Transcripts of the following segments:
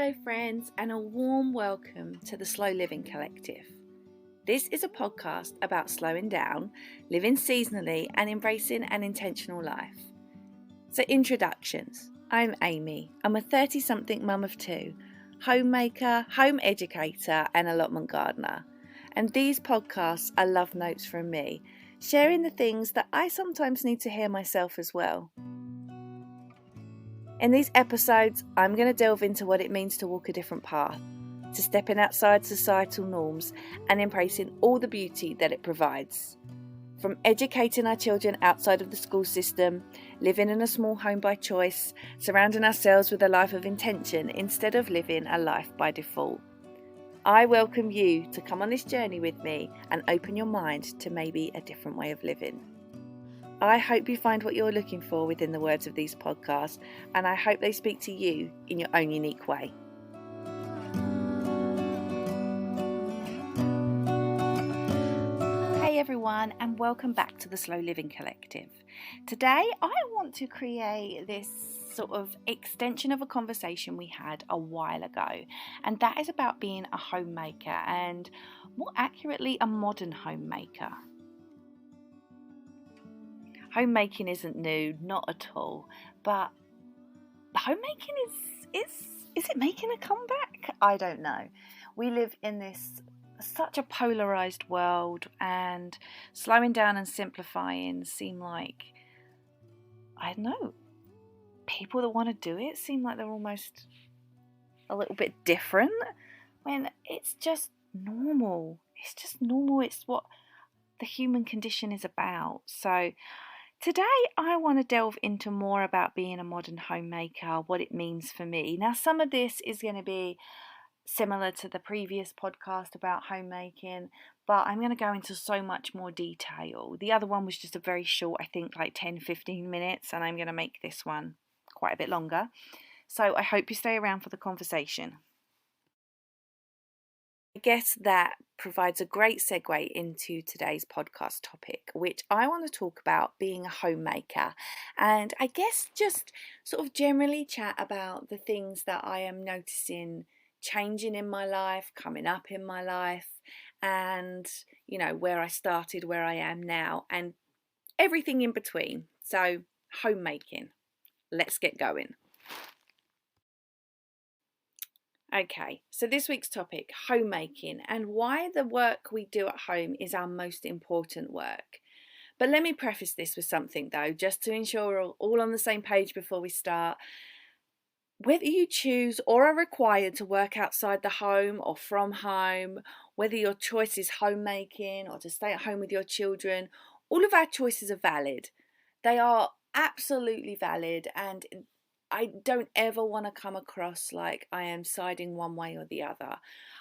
Hello friends, and a warm welcome to the Slow Living Collective. This is a podcast about slowing down, living seasonally and embracing an intentional life. So introductions. I'm Amy. I'm a 30-something mum of two, homemaker, home educator and allotment gardener. And these podcasts are love notes from me, sharing the things that I sometimes need to hear myself as well. In these episodes, I'm going to delve into what it means to walk a different path, to stepping outside societal norms and embracing all the beauty that it provides. From educating our children outside of the school system, living in a small home by choice, surrounding ourselves with a life of intention instead of living a life by default. I welcome you to come on this journey with me and open your mind to maybe a different way of living. I hope you find what you're looking for within the words of these podcasts, and I hope they speak to you in your own unique way. Hey everyone, and welcome back to the Slow Living Collective. Today I want to create this sort of extension of a conversation we had a while ago, and that is about being a homemaker and more accurately a modern homemaker. Homemaking isn't new, not at all, but homemaking is it making a comeback? I don't know. We live in such a polarized world, and slowing down and simplifying seem like, I don't know, people that want to do it seem like they're almost a little bit different when it's just normal. It's just normal. It's what the human condition is about. So today I want to delve into more about being a modern homemaker, what it means for me. Now, some of this is going to be similar to the previous podcast about homemaking, but I'm going to go into so much more detail. The other one was just a very short, I think like 10-15 minutes, and I'm going to make this one quite a bit longer. So I hope you stay around for the conversation. I guess that provides a great segue into today's podcast topic, which I want to talk about being a homemaker, and I guess just sort of generally chat about the things that I am noticing changing in my life, coming up in my life, and where I started, where I am now, and everything in between. So homemaking, let's get going. Okay, so this week's topic, homemaking, and why the work we do at home is our most important work. But let me preface this with something though, just to ensure we're all on the same page before we start. Whether you choose or are required to work outside the home or from home, whether your choice is homemaking or to stay at home with your children, all of our choices are valid. They are absolutely valid, and I don't ever want to come across like I am siding one way or the other.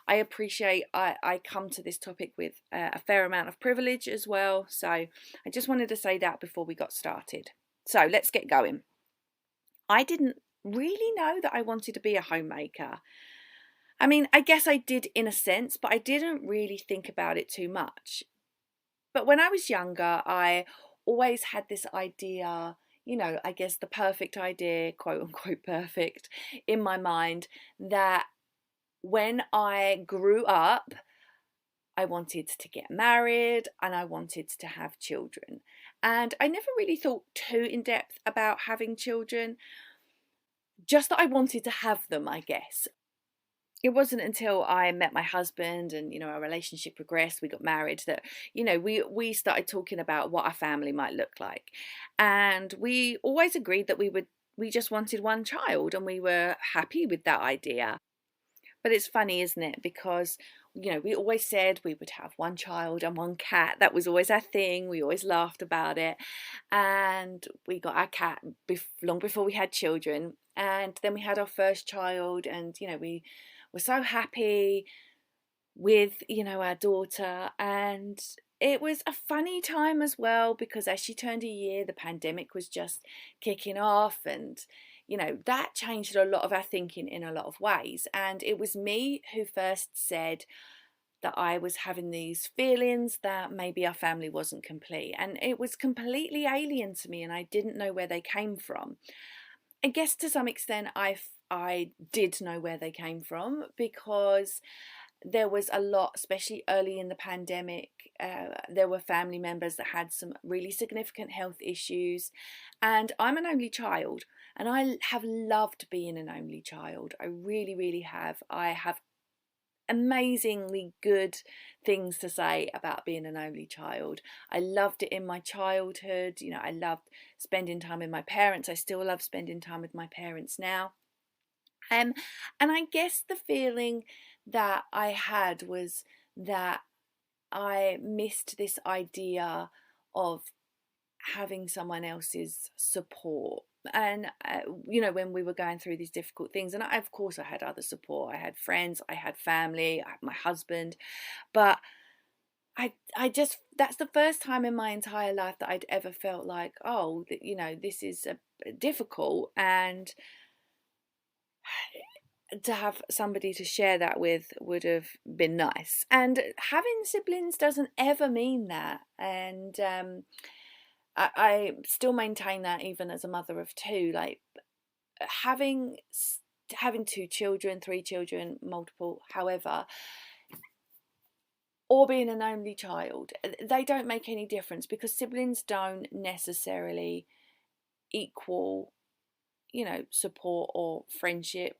I appreciate I come to this topic with a fair amount of privilege as well. So I just wanted to say that before we got started. So let's get going. I didn't really know that I wanted to be a homemaker. I mean, I guess I did in a sense, but I didn't really think about it too much. But when I was younger, I always had this idea, I guess the perfect idea, quote unquote perfect, in my mind, that when I grew up, I wanted to get married and I wanted to have children. And I never really thought too in depth about having children, just that I wanted to have them, I guess. It wasn't until I met my husband and, our relationship progressed, we got married, that, we started talking about what our family might look like. And we always agreed that we just wanted one child, and we were happy with that idea. But it's funny, isn't it? Because, we always said we would have one child and one cat. That was always our thing. We always laughed about it. And we got our cat long before we had children. And then we had our first child, and, we were so happy with, our daughter. And it was a funny time as well, because as she turned a year, the pandemic was just kicking off, and, that changed a lot of our thinking in a lot of ways. And it was me who first said that I was having these feelings that maybe our family wasn't complete. And it was completely alien to me, and I didn't know where they came from. I guess to some extent I I did know where they came from, because there was a lot, especially early in the pandemic. There were family members that had some really significant health issues, and I'm an only child, and I have loved being an only child. I really, really have. I have amazingly good things to say about being an only child. I loved it in my childhood. I loved spending time with my parents. I still love spending time with my parents now. And I guess the feeling that I had was that I missed this idea of having someone else's support. And when we were going through these difficult things, and of course I had other support. I had friends, I had family, I had my husband, but I just, that's the first time in my entire life that I'd ever felt like, oh, this is difficult, and to have somebody to share that with would have been nice. And having siblings doesn't ever mean that. And I still maintain that even as a mother of two. Like, having two children, three children, multiple, however, or being an only child, they don't make any difference, because siblings don't necessarily equal support or friendship.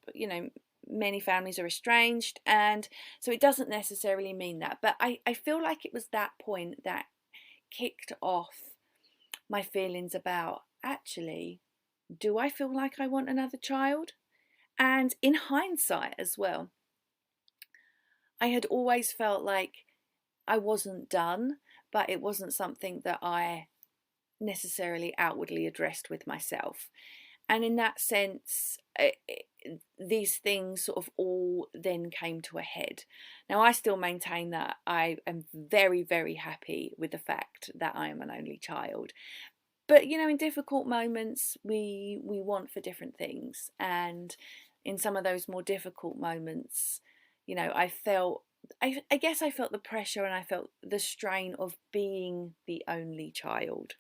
Many families are estranged, and so it doesn't necessarily mean that. But I feel like it was that point that kicked off my feelings about, actually, do I feel like I want another child? And in hindsight as well, I had always felt like I wasn't done, but it wasn't something that I necessarily outwardly addressed with myself. And in that sense, these things sort of all then came to a head. Now, I still maintain that I am very, very happy with the fact that I am an only child. But, in difficult moments, we want for different things. And in some of those more difficult moments, I guess I felt the pressure, and I felt the strain of being the only child.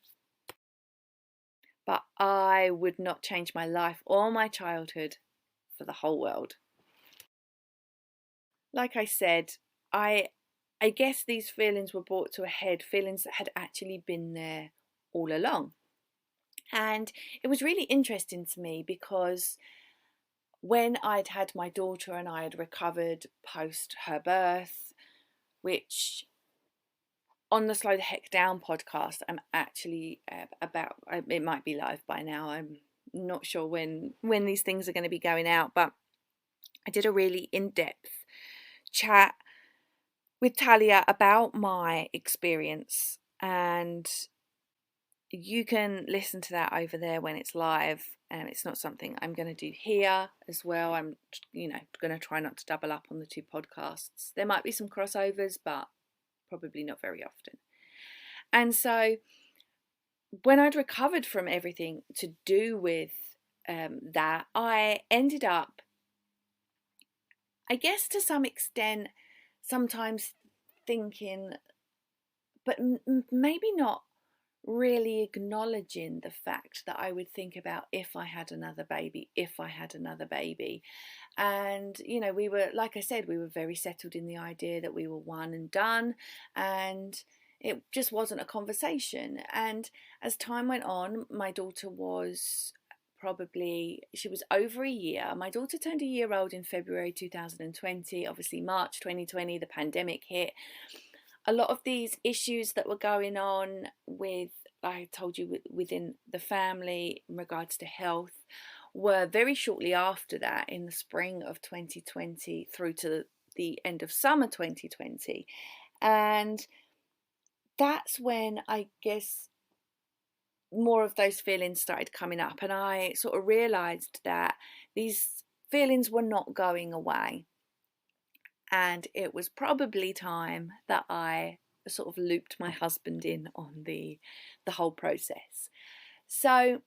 But I would not change my life or my childhood for the whole world. Like I said, I guess these feelings were brought to a head, feelings that had actually been there all along. And it was really interesting to me, because when I'd had my daughter and I had recovered post her birth, which on the Slow the Heck Down podcast, I'm actually about, it might be live by now, I'm not sure when these things are going to be going out, but I did a really in-depth chat with Talia about my experience, and you can listen to that over there when it's live. And it's not something I'm going to do here as well. I'm going to try not to double up on the two podcasts. There might be some crossovers, but probably not very often. And so when I'd recovered from everything to do with that, I ended up, I guess to some extent, sometimes thinking, but maybe not really acknowledging the fact that I would think about if I had another baby. And we were, like I said, we were very settled in the idea that we were one and done, and it just wasn't a conversation. And as time went on, my daughter was she was over a year. My daughter turned a year old in February 2020. Obviously March 2020 the pandemic hit. A lot of these issues that were going on with, like I told you, within the family in regards to health, were very shortly after that, in the spring of 2020 through to the end of summer 2020. And that's when I guess more of those feelings started coming up, and I sort of realised that these feelings were not going away. And it was probably time that I sort of looped my husband in on the whole process. So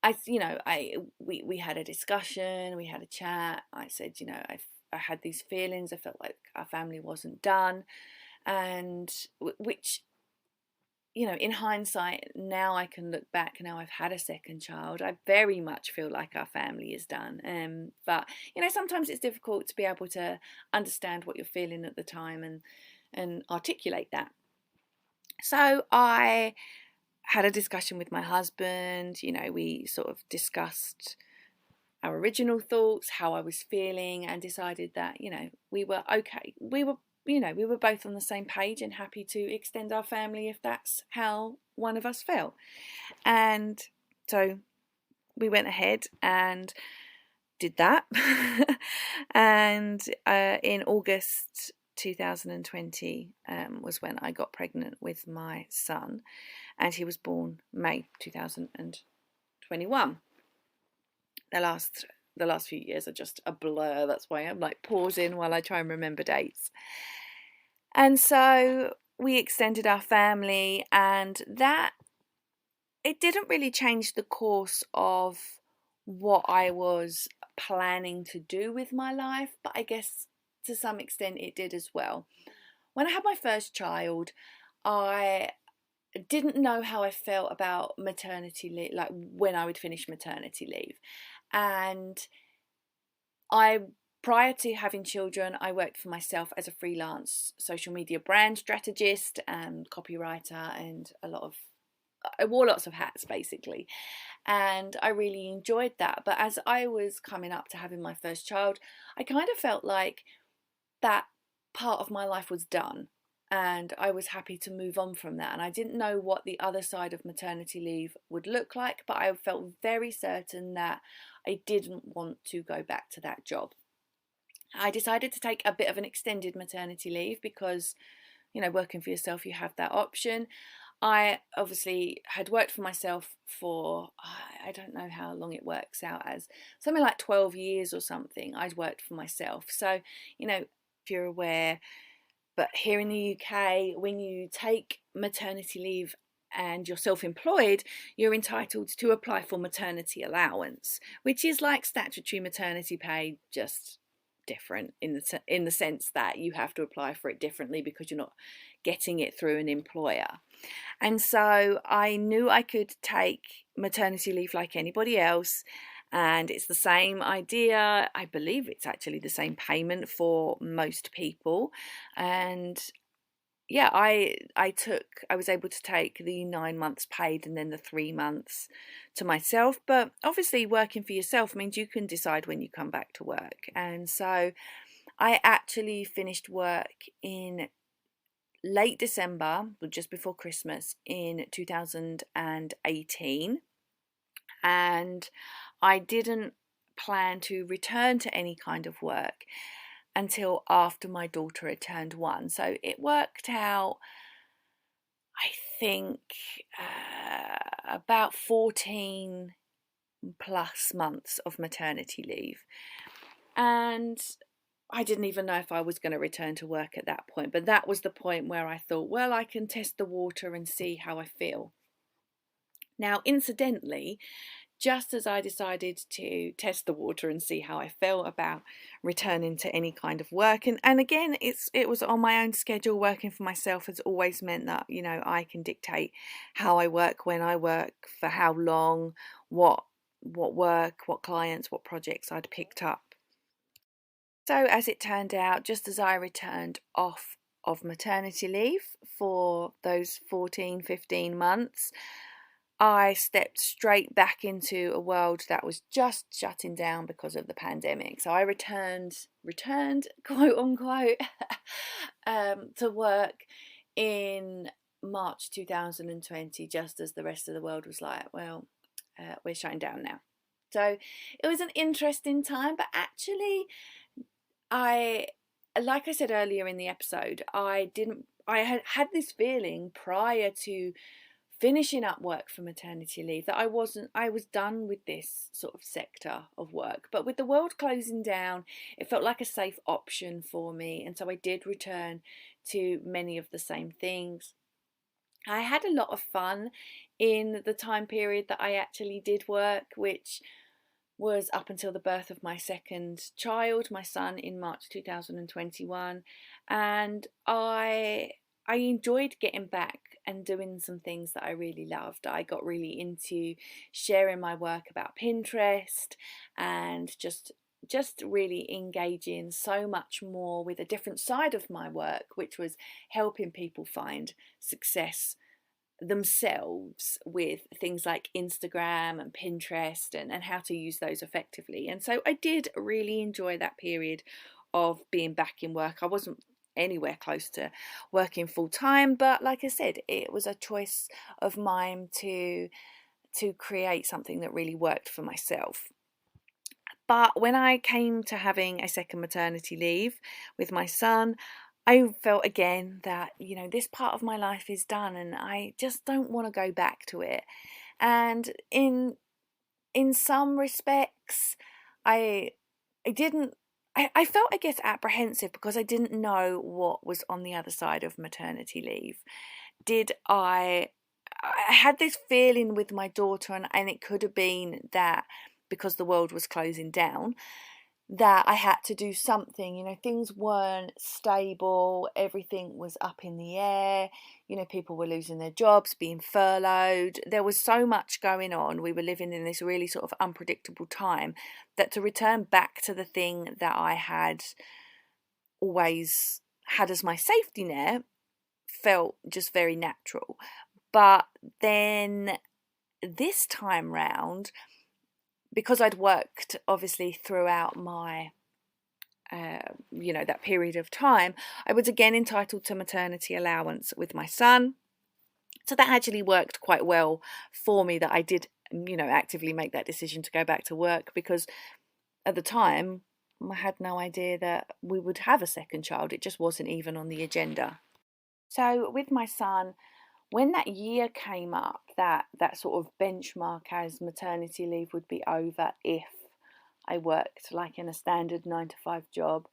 we had a discussion, we had a chat. I said, I had these feelings. I felt like our family wasn't done, and which in hindsight, now I can look back, now I've had a second child, I very much feel like our family is done. But, sometimes it's difficult to be able to understand what you're feeling at the time and articulate that. So I had a discussion with my husband. We sort of discussed our original thoughts, how I was feeling, and decided that, we were okay. We were both on the same page and happy to extend our family if that's how one of us felt. And so we went ahead and did that. And in August 2020 was when I got pregnant with my son, and he was born May 2021. The last few years are just a blur. That's why I'm like pausing while I try and remember dates. And so we extended our family, and that it didn't really change the course of what I was planning to do with my life, but I guess to some extent it did as well. When I had my first child, I didn't know how I felt about maternity leave, like when I would finish maternity leave. And prior to having children, I worked for myself as a freelance social media brand strategist and copywriter, and I wore lots of hats basically. And I really enjoyed that. But as I was coming up to having my first child, I kind of felt like that part of my life was done. And I was happy to move on from that. And I didn't know what the other side of maternity leave would look like, but I felt very certain that I didn't want to go back to that job. I decided to take a bit of an extended maternity leave because, working for yourself, you have that option. I obviously had worked for myself for, I don't know how long it works out as, something like 12 years or something. I'd worked for myself. So, if you're aware, but here in the UK, when you take maternity leave and you're self-employed, you're entitled to apply for maternity allowance, which is like statutory maternity pay, just different in the sense that you have to apply for it differently because you're not getting it through an employer. And so I knew I could take maternity leave like anybody else, and it's the same idea. I believe it's actually the same payment for most people. And yeah, I was able to take the 9 months paid and then the 3 months to myself. But obviously working for yourself means you can decide when you come back to work. And so I actually finished work in late December, just before Christmas in 2018. And I didn't plan to return to any kind of work until after my daughter had turned 1. So it worked out, I think, about 14 plus months of maternity leave. And I didn't even know if I was going to return to work at that point. But that was the point where I thought, well, I can test the water and see how I feel. Now, incidentally, just as I decided to test the water and see how I felt about returning to any kind of work, and again, it was on my own schedule. Working for myself has always meant that I can dictate how I work, when I work, for how long, what work, what clients, what projects I'd picked up. So as it turned out, just as I returned off of maternity leave for those 14, 15 months, I stepped straight back into a world that was just shutting down because of the pandemic. So I returned, quote unquote, to work in March 2020, just as the rest of the world was like, well, we're shutting down now. So it was an interesting time, but actually, like I said earlier in the episode, I had this feeling prior to finishing up work for maternity leave that I was done with this sort of sector of work. But with the world closing down, it felt like a safe option for me, and so I did return to many of the same things. I had a lot of fun in the time period that I actually did work, which was up until the birth of my second child, my son, in March 2021. And I enjoyed getting back and doing some things that I really loved. I got really into sharing my work about Pinterest and just really engaging so much more with a different side of my work, which was helping people find success themselves with things like Instagram and Pinterest and how to use those effectively. And so I did really enjoy that period of being back in work. I wasn't anywhere close to working full time, but like I said, it was a choice of mine to create something that really worked for myself. But when I came to having a second maternity leave with my son, I felt again that, this part of my life is done and I just don't want to go back to it. And in some respects, I I didn't I felt, I guess, apprehensive because I didn't know what was on the other side of maternity leave. Did I had this feeling with my daughter, and it could have been that because the world was closing down, that I had to do something. Things weren't stable, everything was up in the air. People were losing their jobs, being furloughed. There was so much going on. We were living in this really sort of unpredictable time that to return back to the thing that I had always had as my safety net felt just very natural. But then this time round, because I'd worked obviously throughout my that period of time, I was again entitled to maternity allowance with my son. So that actually worked quite well for me, that I did, actively make that decision to go back to work, because at the time I had no idea that we would have a second child. It just wasn't even on the agenda. So with my son, when that year came up, that sort of benchmark as maternity leave would be over if I worked like in a standard 9 to 5 job,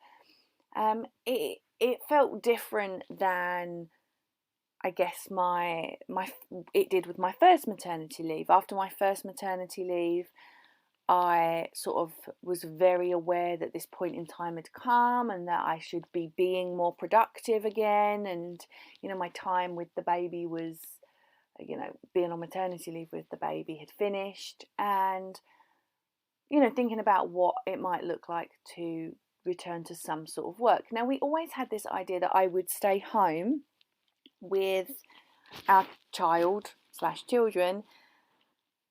it felt different than, I guess, my it did with my first maternity leave. After my first maternity leave, I sort of was very aware that this point in time had come and that I should be being more productive again. And, my time with the baby was, being on maternity leave with the baby had finished. And, thinking about what it might look like to return to some sort of work. Now, we always had this idea that I would stay home with our child slash children,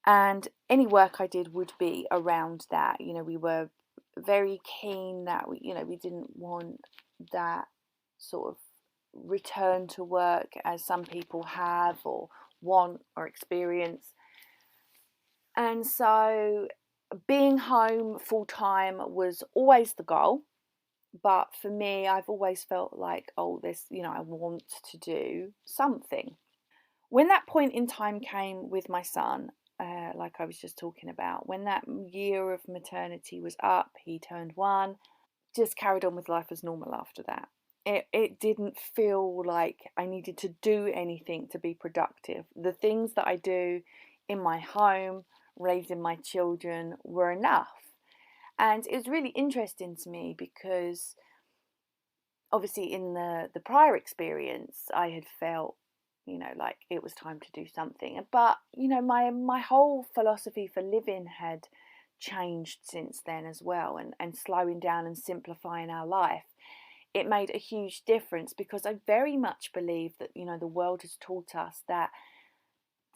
and any work I did would be around that. We were very keen that we didn't want that sort of return to work as some people have or want or experience. And so being home full time was always the goal. But for me, I've always felt like, I want to do something. When that point in time came with my son, like I was just talking about, when that year of maternity was up, he turned 1, just carried on with life as normal after that. It didn't feel like I needed to do anything to be productive. The things that I do in my home, raising my children, were enough. And it was really interesting to me because obviously in the prior experience, I had felt, like it was time to do something. But, my whole philosophy for living had changed since then as well, and slowing down and simplifying our life. It made a huge difference because I very much believe that, the world has taught us that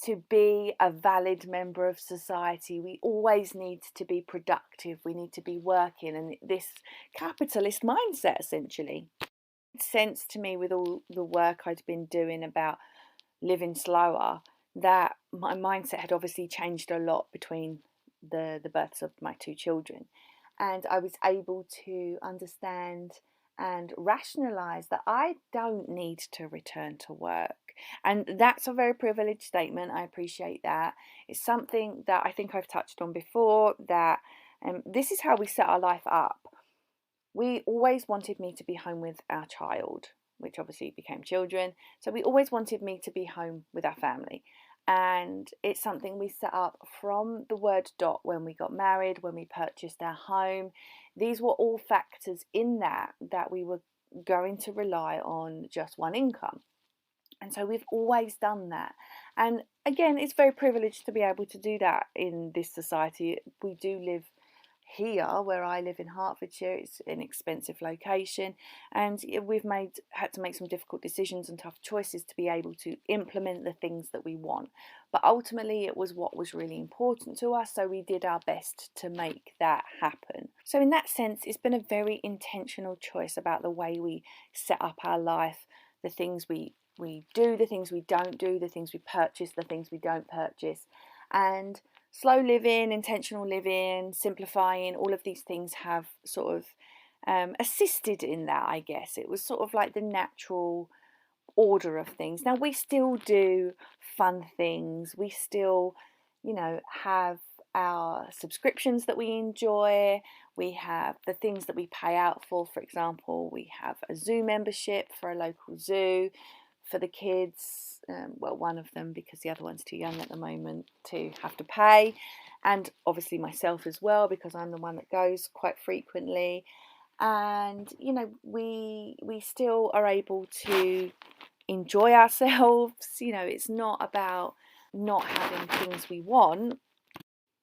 to be a valid member of society, we always need to be productive. We need to be working, and this capitalist mindset essentially. It made sense to me with all the work I'd been doing about living slower, that my mindset had obviously changed a lot between the births of my 2 children, and I was able to understand and rationalize that I don't need to return to work. And that's a very privileged statement. I appreciate that. It's something that I think I've touched on before, that this is how we set our life up. We always wanted me to be home with our child, which obviously became children. So we always wanted me to be home with our family. And it's something we set up from the word dot when we got married, when we purchased our home. These were all factors in that we were going to rely on just one income. And so we've always done that. And again, it's very privileged to be able to do that in this society. We do live here where I live in Hertfordshire. It's an expensive location, and we've had to make some difficult decisions and tough choices to be able to implement the things that we want. But ultimately it was what was really important to us, so we did our best to make that happen. So in that sense, it's been a very intentional choice about the way we set up our life, the things we do, the things we don't do, the things we purchase, the things we don't purchase. And slow living, intentional living, simplifying, all of these things have sort of assisted in that, I guess. It was sort of like the natural order of things. Now, we still do fun things. We still, have our subscriptions that we enjoy. We have the things that we pay out for. For example, we have a zoo membership for a local zoo for the kids, well, one of them, because the other one's too young at the moment to have to pay, and obviously myself as well, because I'm the one that goes quite frequently. And we still are able to enjoy ourselves. It's not about not having things we want,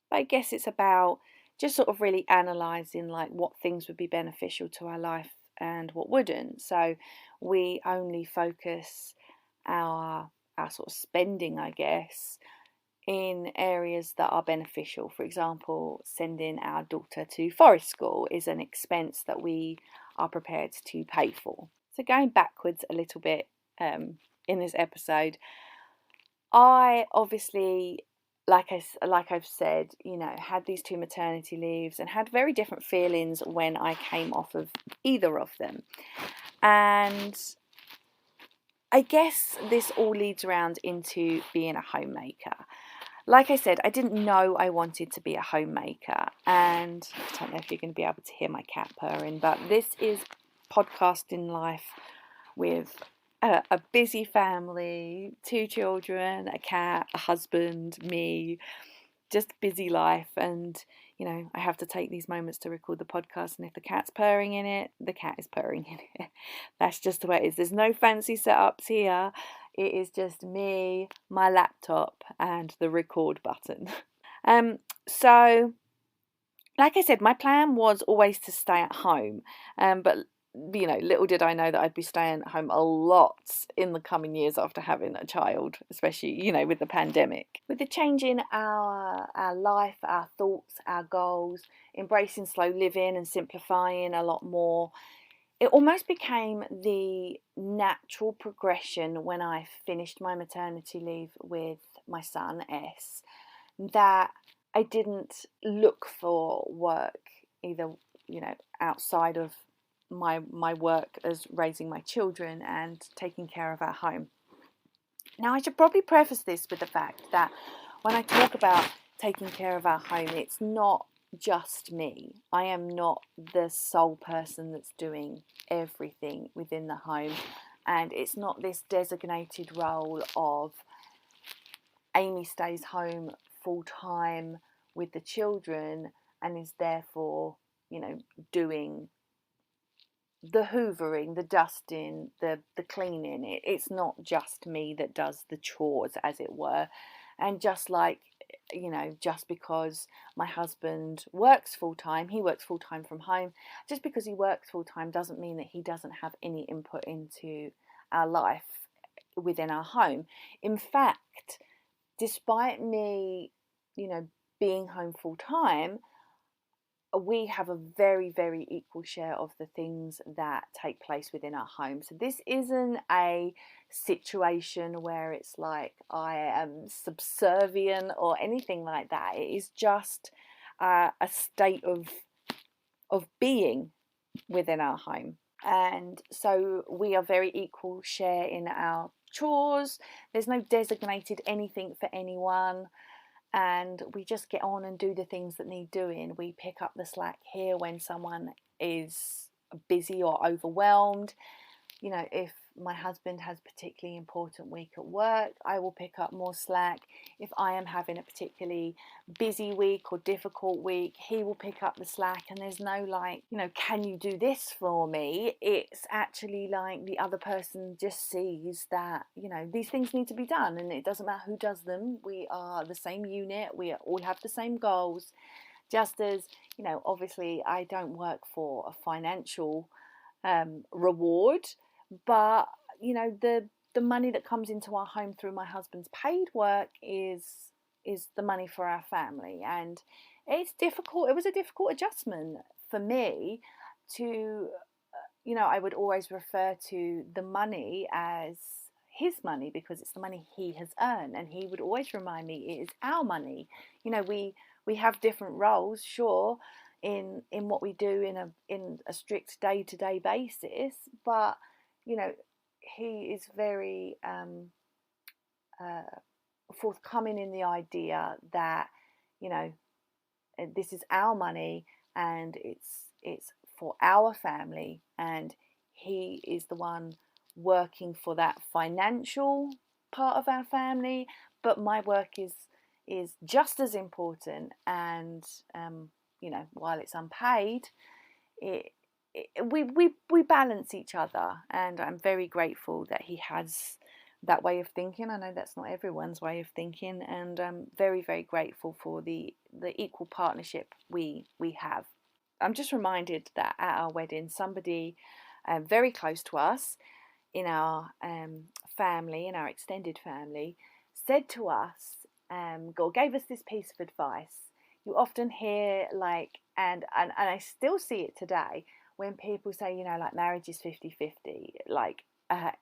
but I guess it's about just sort of really analysing like what things would be beneficial to our life and what wouldn't. So we only focus our sort of spending, I guess, in areas that are beneficial. For example, sending our daughter to forest school is an expense that we are prepared to pay for. So going backwards a little bit in this episode, I obviously, like I've said, had these 2 maternity leaves and had very different feelings when I came off of either of them. And I guess this all leads around into being a homemaker. Like I said, I didn't know I wanted to be a homemaker, and I don't know if you're going to be able to hear my cat purring, but this is podcasting life with a busy family, 2 children, a cat, a husband, me, just busy life. And I have to take these moments to record the podcast, and if the cat's purring in it, the cat is purring in it. That's just the way it is. There's no fancy setups here. It is just me, my laptop, and the record button. So like I said, my plan was always to stay at home, but little did I know that I'd be staying at home a lot in the coming years after having a child, especially, with the pandemic. With the change in our life, our thoughts, our goals, embracing slow living and simplifying a lot more, it almost became the natural progression when I finished my maternity leave with my son, S, that I didn't look for work either, outside of my work as raising my children and taking care of our home. Now, I should probably preface this with the fact that when I talk about taking care of our home, it's not just me. I am not the sole person that's doing everything within the home, and it's not this designated role of Amy stays home full time with the children and is therefore, doing the hoovering, the dusting, the cleaning. It's not just me that does the chores, as it were. And just like, just because my husband works full time, he works full time from home. Just because he works full time doesn't mean that he doesn't have any input into our life within our home. In fact, despite me, being home full time, we have a very, very equal share of the things that take place within our home. So this isn't a situation where it's like I am subservient or anything like that. It is just a state of being within our home. And so we are very equal share in our chores. There's no designated anything for anyone. And we just get on and do the things that need doing. We pick up the slack here when someone is busy or overwhelmed. If my husband has a particularly important week at work, I will pick up more slack. If I am having a particularly busy week or difficult week, he will pick up the slack. And there's no like, can you do this for me? It's actually like the other person just sees that, these things need to be done, and it doesn't matter who does them. We are the same unit. We all have the same goals. Just as, obviously I don't work for a financial reward, but the money that comes into our home through my husband's paid work is the money for our family. And it's difficult. It was a difficult adjustment for me to, I would always refer to the money as his money because it's the money he has earned, and he would always remind me it is our money. We have different roles, sure, in what we do in a strict day-to-day basis, but he is very forthcoming in the idea that this is our money and it's for our family, and he is the one working for that financial part of our family, but my work is just as important. And while it's unpaid, we balance each other, and I'm very grateful that he has that way of thinking. I know that's not everyone's way of thinking, and I'm very, very grateful for the equal partnership we have. I'm just reminded that at our wedding, somebody very close to us in our family, in our extended family, said to us, or gave us this piece of advice. You often hear and I still see it today when people say, like marriage is 50-50,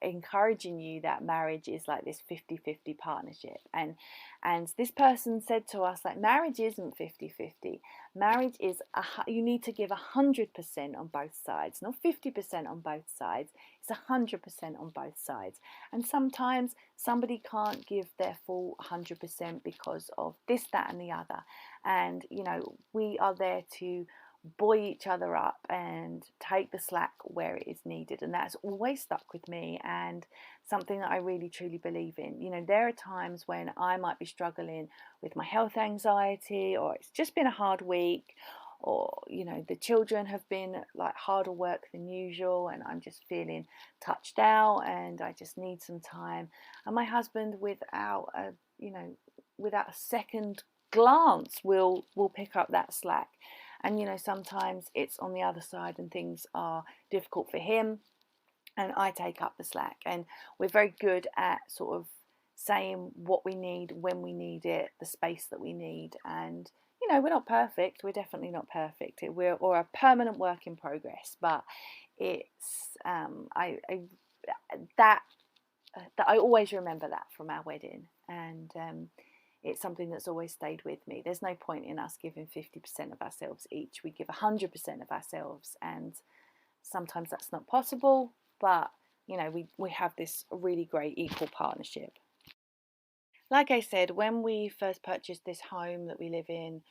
encouraging you that marriage is like this 50-50 partnership. And this person said to us, marriage isn't 50-50. Marriage is you need to give 100% on both sides, not 50% on both sides. It's 100% on both sides. And sometimes somebody can't give their full 100% because of this, that, and the other. And we are there to buoy each other up and take the slack where it is needed, and that's always stuck with me, and something that I really truly believe in. There are times when I might be struggling with my health anxiety, or it's just been a hard week, or the children have been harder work than usual, and I'm just feeling touched out and I just need some time. And my husband, without a second glance, will pick up that slack. And sometimes it's on the other side and things are difficult for him, and I take up the slack. And we're very good at sort of saying what we need, when we need it, the space that we need. And we're not perfect. We're definitely not perfect. We're a permanent work in progress. But it's I always remember that from our wedding, and it's something that's always stayed with me. There's no point in us giving 50% of ourselves each. We give 100% of ourselves, and sometimes that's not possible, but we have this really great equal partnership. Like I said, when we first purchased this home that we live in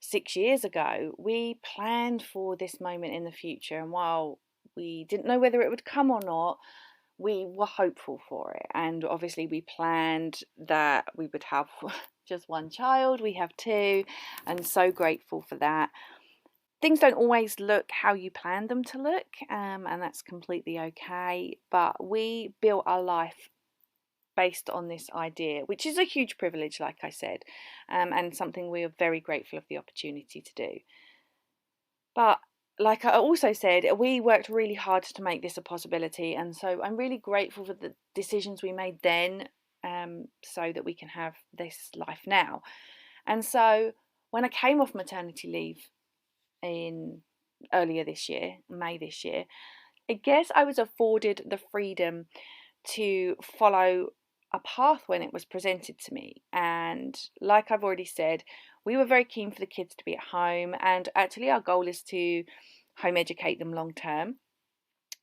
6 years ago, we planned for this moment in the future, and while we didn't know whether it would come or not, we were hopeful for it. And obviously we planned that we would have just one child. We have two, and so grateful for that. Things don't always look how you planned them to look, and that's completely okay, but we built our life based on this idea, which is a huge privilege, like I said, and something we are very grateful of the opportunity to do. But like I also said, we worked really hard to make this a possibility, and so I'm really grateful for the decisions we made then, so that we can have this life now. And so when I came off maternity leave in earlier this year, May this year, I guess I was afforded the freedom to follow a path when it was presented to me. And like I've already said, we were very keen for the kids to be at home, and actually our goal is to home educate them long term.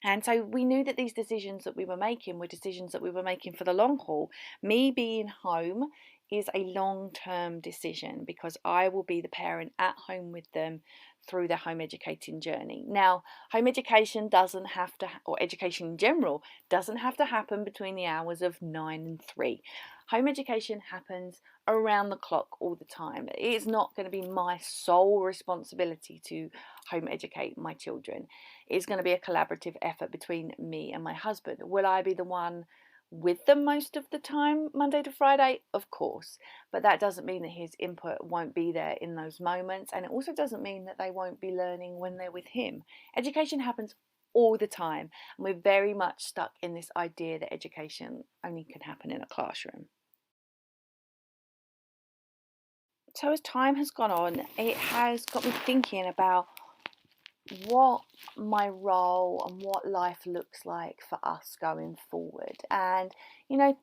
And so we knew that these decisions that we were making were decisions that we were making for the long haul. Me being home is a long-term decision because I will be the parent at home with them through their home educating journey. Now, home education doesn't have to, or education in general, doesn't have to happen between the hours of 9 and 3. Home education happens around the clock all the time. It is not going to be my sole responsibility to home educate my children. It's going to be a collaborative effort between me and my husband. Will I be the one with them most of the time, Monday to Friday? Of course, but that doesn't mean that his input won't be there in those moments, and it also doesn't mean that they won't be learning when they're with him. Education happens all the time, and we're very much stuck in this idea that education only can happen in a classroom. So as time has gone on, it has got me thinking about what my role and what life looks like for us going forward. And,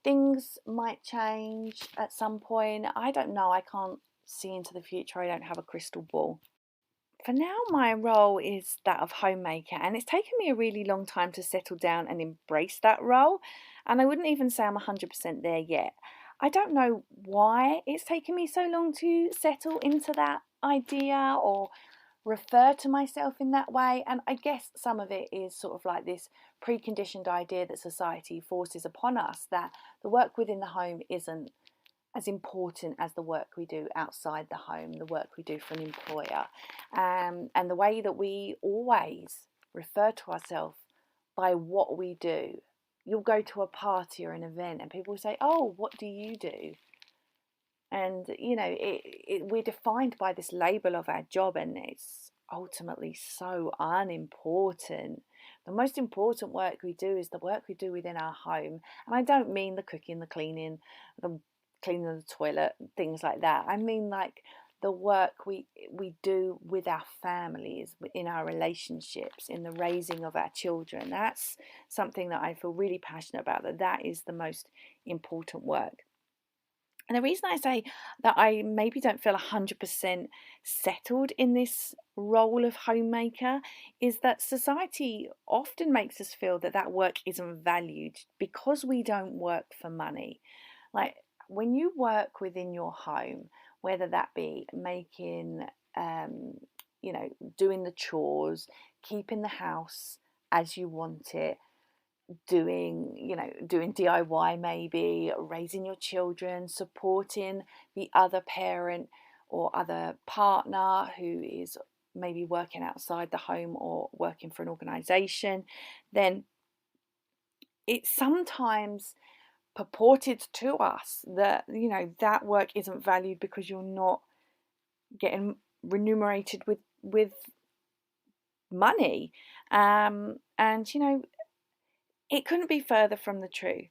things might change at some point. I don't know. I can't see into the future. I don't have a crystal ball. For now, my role is that of homemaker, and it's taken me a really long time to settle down and embrace that role. And I wouldn't even say I'm 100% there yet. I don't know why it's taken me so long to settle into that idea or refer to myself in that way. And I guess some of it is sort of like this preconditioned idea that society forces upon us, that the work within the home isn't as important as the work we do outside the home, the work we do for an employer. And the way that we always refer to ourselves by what we do. You'll go to a party or an event and people say, "Oh, what do you do?" And we're defined by this label of our job, and it's ultimately so unimportant. The most important work we do is the work we do within our home. And I don't mean the cooking, the cleaning, the cleaning of the toilet, things like that. I mean like the work we do with our families, in our relationships, in the raising of our children. That's something that I feel really passionate about, that is the most important work. And the reason I say that I maybe don't feel 100% settled in this role of homemaker is that society often makes us feel that that work isn't valued because we don't work for money. Like when you work within your home, whether that be making, doing the chores, keeping the house as you want it, doing DIY, maybe raising your children, supporting the other parent or other partner who is maybe working outside the home or working for an organization, then it's sometimes purported to us that that work isn't valued because you're not getting remunerated with money. And it couldn't be further from the truth.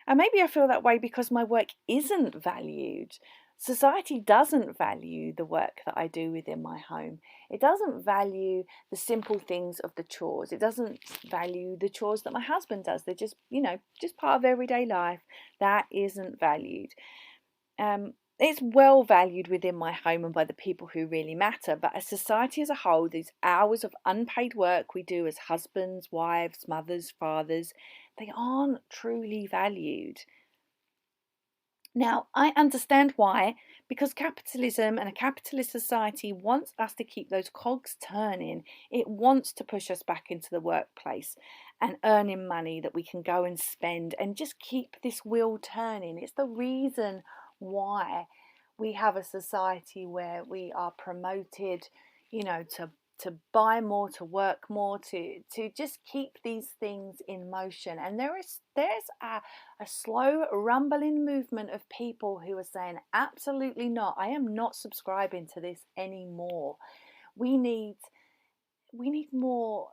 And maybe I feel that way because my work isn't valued. Society doesn't value the work that I do within my home. It doesn't value the simple things of the chores. It doesn't value the chores that my husband does. They're just part of everyday life. That isn't valued. It's well valued within my home and by the people who really matter, but as society as a whole, these hours of unpaid work we do as husbands, wives, mothers, fathers, they aren't truly valued. Now, I understand why, because capitalism and a capitalist society wants us to keep those cogs turning. It wants to push us back into the workplace and earning money that we can go and spend and just keep this wheel turning. It's the reason why we have a society where we are promoted, to buy more, to work more, to just keep these things in motion. And there's a slow rumbling movement of people who are saying, absolutely not. I am not subscribing to this anymore. We need more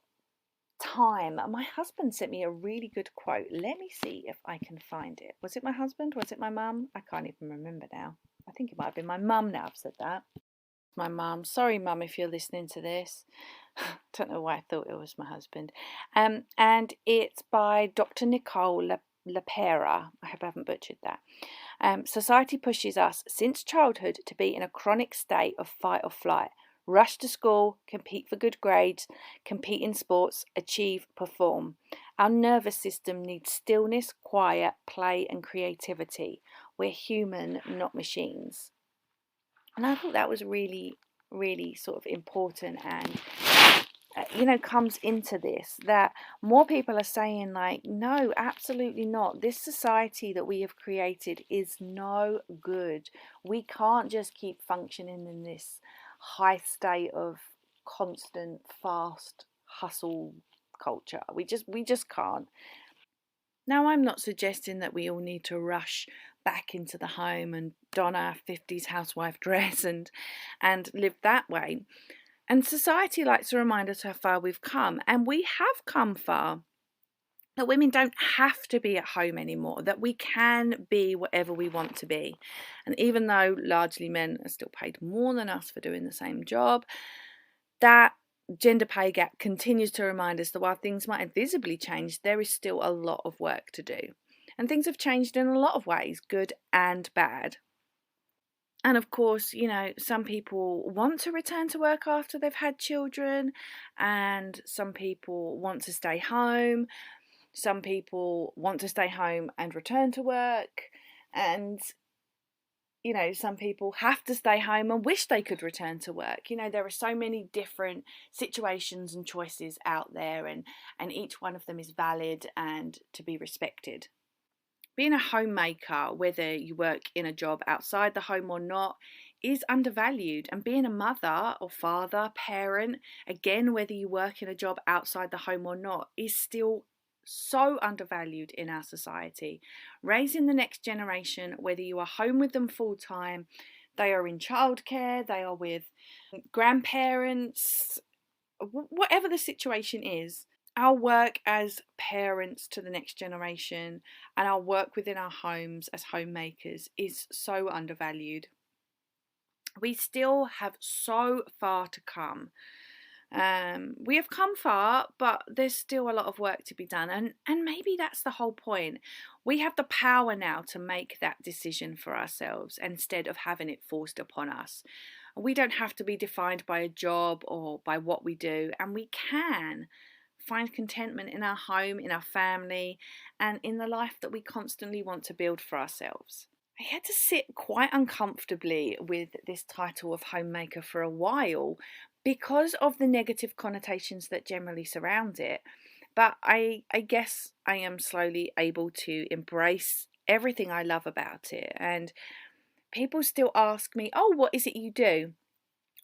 time. My husband sent me a really good quote. Let me see if I can find it. Was it my husband? Was it my mum? I can't even remember now. I think it might have been my mum now I've said that. My mum. Sorry, mum, if you're listening to this. Don't know why I thought it was my husband. And it's by Dr. Nicole LaPera. I hope I haven't butchered that. Society pushes us since childhood to be in a chronic state of fight or flight. Rush to school, compete for good grades, compete in sports, achieve, perform. Our nervous system needs stillness, quiet, play, and creativity. We're human, not machines. And I thought that was really really sort of important and comes into this, that more people are saying like, no, absolutely not. This society that we have created is no good. We can't just keep functioning in this high state of constant fast hustle culture. We just can't. Now, I'm not suggesting that we all need to rush back into the home and don our 50s housewife dress and live that way. And society likes to remind us how far we've come, and we have come far. That women don't have to be at home anymore, that we can be whatever we want to be. And even though largely men are still paid more than us for doing the same job, that gender pay gap continues to remind us that while things might have visibly changed, there is still a lot of work to do. And things have changed in a lot of ways, good and bad. And of course, some people want to return to work after they've had children, and some people want to stay home. Some people want to stay home and return to work. And, some people have to stay home and wish they could return to work. There are so many different situations and choices out there, and each one of them is valid and to be respected. Being a homemaker, whether you work in a job outside the home or not, is undervalued. And being a mother or father, parent, again, whether you work in a job outside the home or not, is still so undervalued in our society. Raising the next generation, whether you are home with them full time, they are in childcare, they are with grandparents, whatever the situation is, our work as parents to the next generation and our work within our homes as homemakers is so undervalued. We still have so far to come. We have come far, but there's still a lot of work to be done, and maybe that's the whole point. We have the power now to make that decision for ourselves instead of having it forced upon us. We don't have to be defined by a job or by what we do, and we can find contentment in our home, in our family, and in the life that we constantly want to build for ourselves. I had to sit quite uncomfortably with this title of homemaker for a while because of the negative connotations that generally surround it. But I guess I am slowly able to embrace everything I love about it. And people still ask me, oh, what is it you do?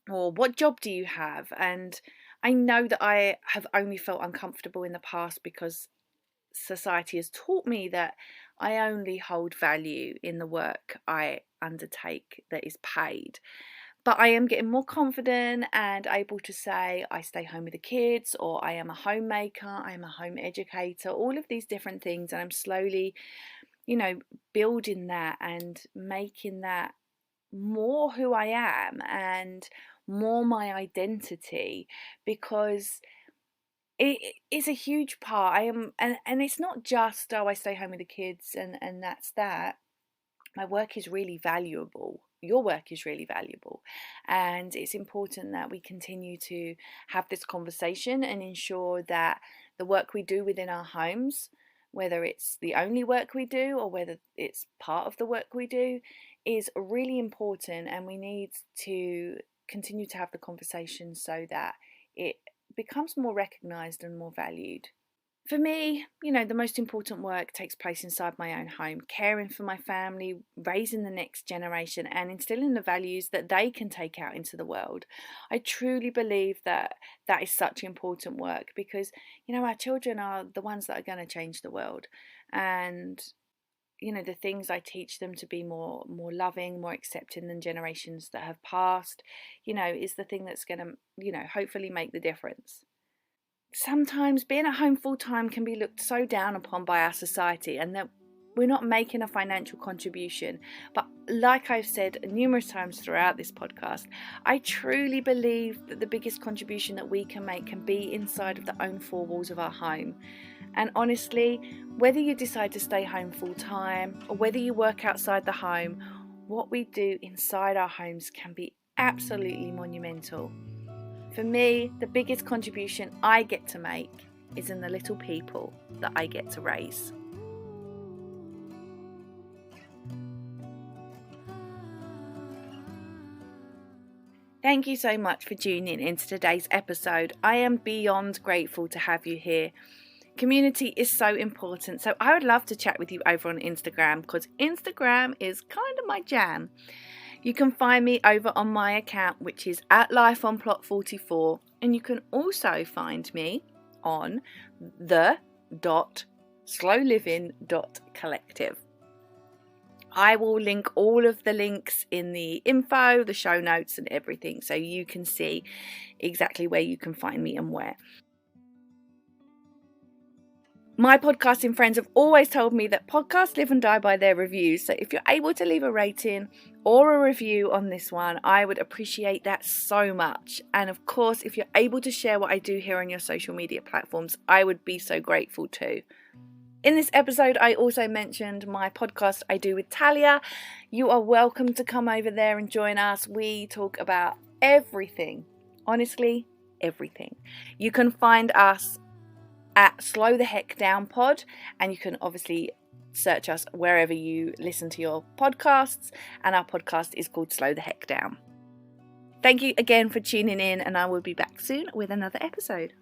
Or what job do you have? And I know that I have only felt uncomfortable in the past because society has taught me that I only hold value in the work I undertake that is paid. But I am getting more confident and able to say I stay home with the kids, or I am a homemaker, I am a home educator, all of these different things. And I'm slowly, building that and making that more who I am and more my identity, because it is a huge part. I am, and it's not just, oh, I stay home with the kids and that's that. My work is really valuable. Your work is really valuable. And it's important that we continue to have this conversation and ensure that the work we do within our homes, whether it's the only work we do or whether it's part of the work we do, is really important. And we need to continue to have the conversation so that it becomes more recognised and more valued. For me, the most important work takes place inside my own home, caring for my family, raising the next generation, and instilling the values that they can take out into the world. I truly believe that that is such important work because, our children are the ones that are going to change the world. And, the things I teach them to be more loving, more accepting than generations that have passed, is the thing that's going to, hopefully make the difference. Sometimes being at home full time can be looked so down upon by our society and that we're not making a financial contribution. But like I've said numerous times throughout this podcast, I truly believe that the biggest contribution that we can make can be inside of the own four walls of our home. And honestly, whether you decide to stay home full time or whether you work outside the home, what we do inside our homes can be absolutely monumental. For me, the biggest contribution I get to make is in the little people that I get to raise. Thank you so much for tuning into today's episode. I am beyond grateful to have you here. Community is so important, so I would love to chat with you over on Instagram because Instagram is kind of my jam. You can find me over on my account, which is at lifeonplot44, and you can also find me on the.slowliving.collective. I will link all of the links in the info, the show notes and everything, so you can see exactly where you can find me and where. My podcasting friends have always told me that podcasts live and die by their reviews, so if you're able to leave a rating or a review on this one, I would appreciate that so much. And of course, if you're able to share what I do here on your social media platforms, I would be so grateful too. In this episode, I also mentioned my podcast I do with Talia. You are welcome to come over there and join us. We talk about everything, honestly, everything. You can find us at Slow the Heck Down Pod, and you can obviously search us wherever you listen to your podcasts, and our podcast is called Slow the Heck Down. Thank you again for tuning in, and I will be back soon with another episode.